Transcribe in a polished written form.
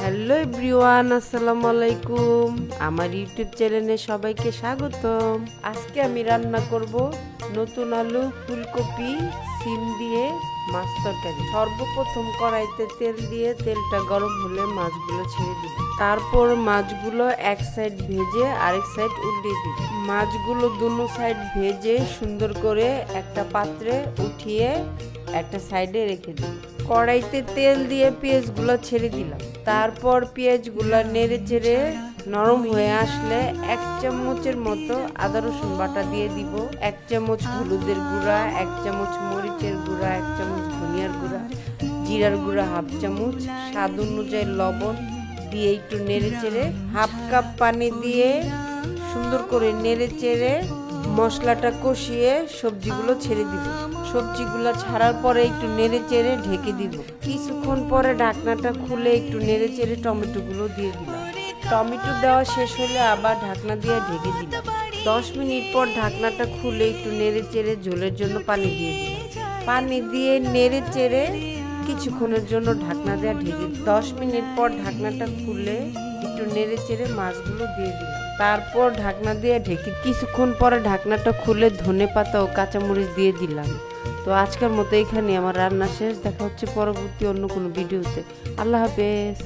Hello everyone, আসসালামু আলাইকুম। আমার ইউটিউব চ্যানেলে সবাইকে স্বাগতম। আজকে আমি রান্না করব নতুন আলু, ফুলকপি, সিম দিয়ে মাছ তরকারি। সর্বপ্রথম কড়াইতে তেল দিয়ে তেলটা গরম হলে মাছগুলো ছেড়ে দিব। তারপর মাছগুলো এক সাইড ভেজে আরেক সাইড উল্টিয়ে দিব। মাছগুলো দুনো সাইড ভেজে সুন্দর করে একটা পাত্রে উঠিয়ে একটা সাইডে রেখে দিই। কড়াইতে তেল দিয়ে পেঁয়াজগুলো ছেড়ে দিলাম। তারপর পেঁয়াজগুলো নেড়ে চেড়ে নরম হয়ে আসলে 1 চামচের মতো আদা রসুন বাটা দিয়ে দিব, 1 চামচ হলুদের গুঁড়া, 1 চামচ মরিচের গুঁড়া, 1 চামচ ধনিয়ার গুঁড়া, জিরার গুঁড়া 1/2 চামচ, স্বাদ অনুযায়ী লবণ দিয়ে একটু নেড়ে চেড়ে 1/2 কাপ পানি দিয়ে সুন্দর করে নেড়ে চেড়ে মশলাটা কষিয়ে সবজিগুলো ছেড়ে দিব। সবজিগুলো ছাড়ার পরে একটু নেড়ে চেড়ে ঢেকে দিব। কিছুক্ষণ পরে ঢাকনাটা খুলে একটু নেড়ে চেড়ে টমেটোগুলো দিয়ে দিলাম। টমেটো দেওয়া শেষ হলে আবার ঢাকনা দিয়ে ঢেকে দিলাম। 10 মিনিট পর ঢাকনাটা খুলে একটু নেড়ে চেড়ে ঝোলের জন্য পানি দিয়ে দিলাম। পানি দিয়ে নেড়ে চেড়ে কিছুক্ষণের জন্য ঢাকনা দিয়ে ঢেকে 10 মিনিট পর ঢাকনাটা খুলে একটু নেড়ে চেড়ে মাছগুলো দিয়ে দিলাম। তারপর ঢাকনা দিয়ে ঢেকে কিছুক্ষণ পরে ঢাকনাটা খুলে ধনেপাতা ও কাঁচামরিচ দিয়ে দিলাম। তো আজকের মতো এখানে আমার রান্না শেষ। দেখা হচ্ছে পরবর্তী অন্য কোনো ভিডিওতে। আল্লাহ হাফেজ।